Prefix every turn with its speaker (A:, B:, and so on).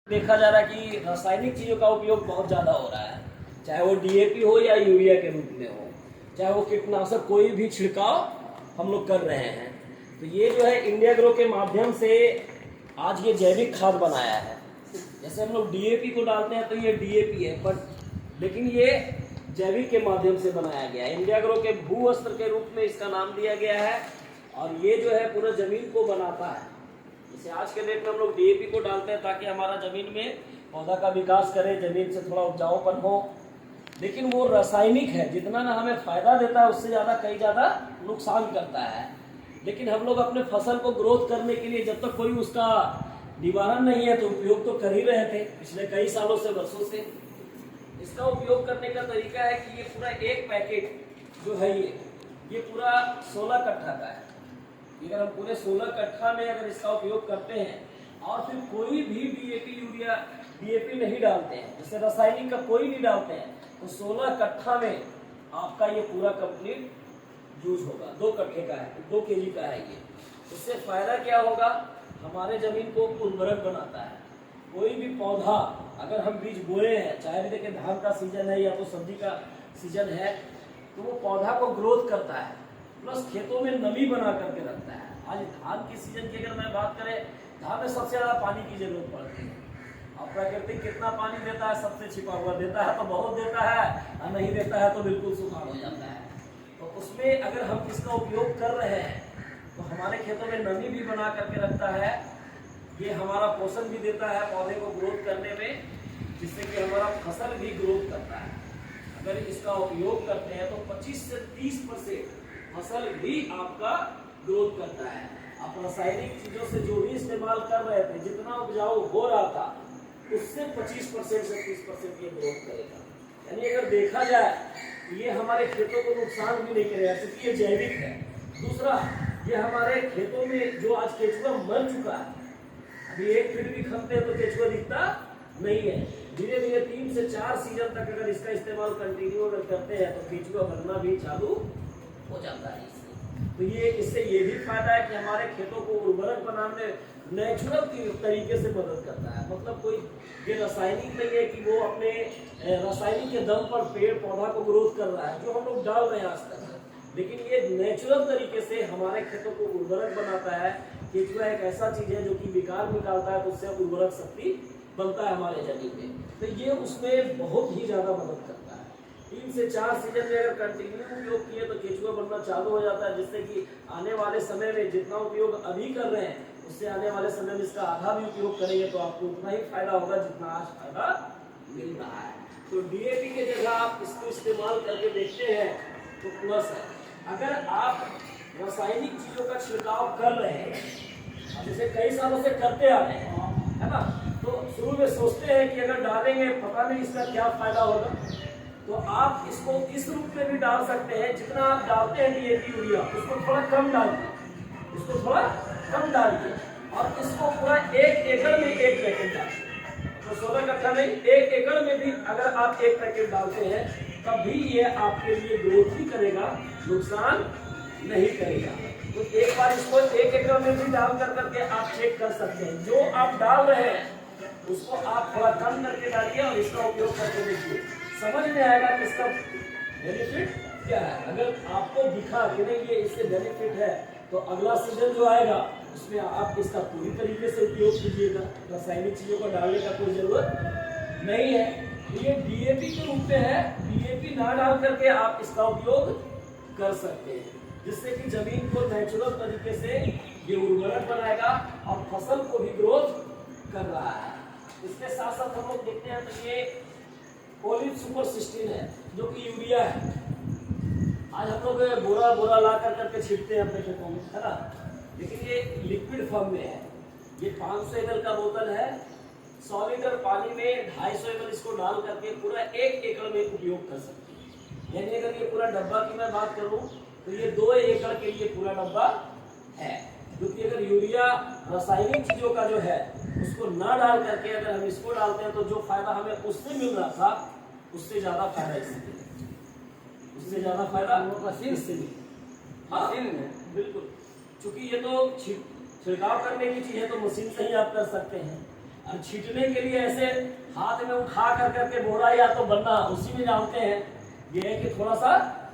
A: देखा जा रहा है कि रासायनिक चीज़ों का उपयोग बहुत ज़्यादा हो रहा है, चाहे वो डीएपी हो या यूरिया के रूप में हो, चाहे वो कीटनाशक कोई भी छिड़काव हम लोग कर रहे हैं। तो ये जो है इंडिया ग्रो के माध्यम से आज ये जैविक खाद बनाया है। जैसे हम लोग डीएपी को डालते हैं तो ये डीएपी है, बट लेकिन ये जैविक के माध्यम से बनाया गया है। इंडिया ग्रो के भू अस्त्र के रूप में इसका नाम दिया गया है और ये जो है पूरा जमीन को बनाता है। जैसे आज के डेट में हम लोग डीएपी को डालते हैं ताकि हमारा जमीन में पौधा का विकास करे, जमीन से थोड़ा उपजाऊपन हो, लेकिन वो रासायनिक है। जितना ना हमें फायदा देता है उससे ज़्यादा कई ज़्यादा नुकसान करता है। लेकिन हम लोग अपने फसल को ग्रोथ करने के लिए जब तक कोई उसका निवारण नहीं है तो उपयोग तो कर ही रहे थे पिछले कई सालों से, वर्षों से। इसका उपयोग करने का तरीका है कि ये पूरा एक पैकेट जो है ये पूरा 16 कट्ठा का है। अगर हम पूरे 16 कट्ठा में अगर इसका उपयोग करते हैं और फिर कोई भी डीएपी यूरिया डीएपी नहीं डालते हैं, जैसे रासायनिक का कोई नहीं डालते हैं, तो 16 कट्ठा में आपका ये पूरा कंप्लीट यूज होगा। 2 कट्ठे का है, 2 केजी का है ये। इससे फायदा क्या होगा, हमारे जमीन को उर्वरक बनाता है। कोई भी पौधा अगर हम बीज बोए हैं, चाहे देखिए धान का सीजन है या तो सब्जी का सीजन है, तो वो पौधा को ग्रोथ करता है, प्लस खेतों में नमी बना करके रखता है। आज धान के सीजन की अगर मैं बात करें, धान में सबसे ज़्यादा पानी की जरूरत पड़ती है। और प्रकृति कितना पानी देता है, सबसे छिपा हुआ देता है तो बहुत देता है, और नहीं देता है तो बिल्कुल सुखाड़ हो जाता है। तो उसमें अगर हम इसका उपयोग कर रहे हैं तो हमारे खेतों में नमी भी बना करके रखता है। ये हमारा पोषण भी देता है पौधे को ग्रोथ करने में, जिससे कि हमारा फसल भी ग्रोथ करता है। अगर इसका उपयोग करते हैं तो 25 से 30% फसल भी आपका ग्रोथ करता है। आप रासायनिक चीजों से जो भी इस्तेमाल कर रहे थे, जितना उपजाऊ हो रहा था उससे 25% से 30% ये ग्रोथ करेगा। यानी अगर देखा जाए तो ये हमारे खेतों को नुकसान भी नहीं करेगा, क्योंकि ये जैविक है। दूसरा, ये हमारे खेतों में जो आज केचुआ मर चुका है, अभी 1 फीट भी खनते हैं तो केचुआ दिखता नहीं है। धीरे धीरे 3 से 4 सीजन तक अगर इसका इस्तेमाल कंटिन्यू अगर करते हैं तो केचुआ मरना भी चालू हो जाता है। तो ये इससे ये भी फायदा है कि हमारे खेतों को उर्वरक बनाने नेचुरल तरीके से मदद करता है। मतलब कोई ये रासायनिक नहीं है कि वो अपने रासायनिक के दम पर पेड़ पौधा को ग्रोथ कर रहा है, जो हम लोग डाल रहे हैं आज तक। लेकिन ये नेचुरल तरीके से हमारे खेतों को उर्वरक बनाता है। केचुआ एक ऐसा चीज है जो कि विकार निकालता है, तो उससे उर्वरक शक्ति बनता है हमारे जमीन में। तो ये उसमें बहुत ही ज्यादा मदद करता है। 3 से 4 सीजन में अगर कंटिन्यू उपयोग किए तो केचुआ बनना चालू हो जाता है, जिससे कि आने वाले समय में जितना उपयोग अभी कर रहे हैं उससे आने वाले समय में इसका आधा भी उपयोग करेंगे तो आपको उतना ही फायदा होगा जितना आज फायदा मिल रहा है। तो डीएपी के जगह आप इसको इस्तेमाल करके देखते हैं तो प्लस है। अगर आप रासायनिक चीजों का छिड़काव कर रहे हैं, जैसे कई सालों से करते आ रहे हैं, है ना, तो शुरू में सोचते हैं कि अगर डालेंगे पता नहीं इसका क्या फायदा होगा, तो आप इसको इस रूप में भी डाल सकते हैं। जितना आप डालते हैं डीएपी यूरिया, उसको थोड़ा कम डालिए, इसको थोड़ा कम डालिए और इसको पूरा 1 एकड़ में 1 पैकेट डालिए। तो 16 कट्ठा नहीं, 1 एकड़ में भी अगर आप 1 पैकेट डालते हैं तब भी ये आपके लिए ग्रोथ ही करेगा, नुकसान नहीं करेगा। तो एक बार इसको 1 एकड़ में भी डाल कर करके आप चेक कर सकते हैं। जो आप डाल रहे हैं उसको आप थोड़ा कम करके डालिए और इसका उपयोग करके देखिए, समझ में आएगा कि इसका बेनिफिट क्या है। अगर आपको दिखा कि नहीं ये इससे बेनिफिट है, तो अगला सीजन जो आएगा उसमें आप इसका पूरी तरीके से उपयोग कीजिएगा। रासायनिक चीजों को डालने का कोई जरूरत नहीं है। ये डीएपी के रूप में है, डीएपी ना डाल करके आप इसका उपयोग कर सकते हैं, जिससे कि जमीन को नेचुरल तरीके से ये उर्वरक बनाएगा और फसल को भी ग्रोथ कर रहा है। इसके साथ साथ हम लोग देखते हैं तो ये पॉली सुपर 16 है जो कि यूरिया है। आज हम लोग बोरा बोरा ला कर करके छिड़कते हैं अपने खेतों में, है ना, लेकिन ये लिक्विड फॉर्म में है। ये 500 ml का बोतल है, 100 लीटर पानी में 250 ml इसको डाल करके पूरा 1 एकड़ में उपयोग कर सकते हैं। यानी अगर ये पूरा डब्बा की मैं बात करूं तो ये 2 एकड़ के लिए पूरा डब्बा है। क्योंकि अगर यूरिया रासायनिक चीजों का जो है उसको ना डाल करके अगर हम इसको डालते हैं तो जो फायदा हमें उससे मिल रहा था उससे ज्यादा फायदा इससे, उससे ज्यादा फायदा मशीन से मशीन में बिल्कुल। चूंकि ये तो छिड़काव करने की चीज है तो मशीन से ही आप कर सकते हैं। अब छींटने के लिए ऐसे हाथ में उठा कर करके बोरा या तो बनना उसी में जानते हैं, ये है कि थोड़ा सा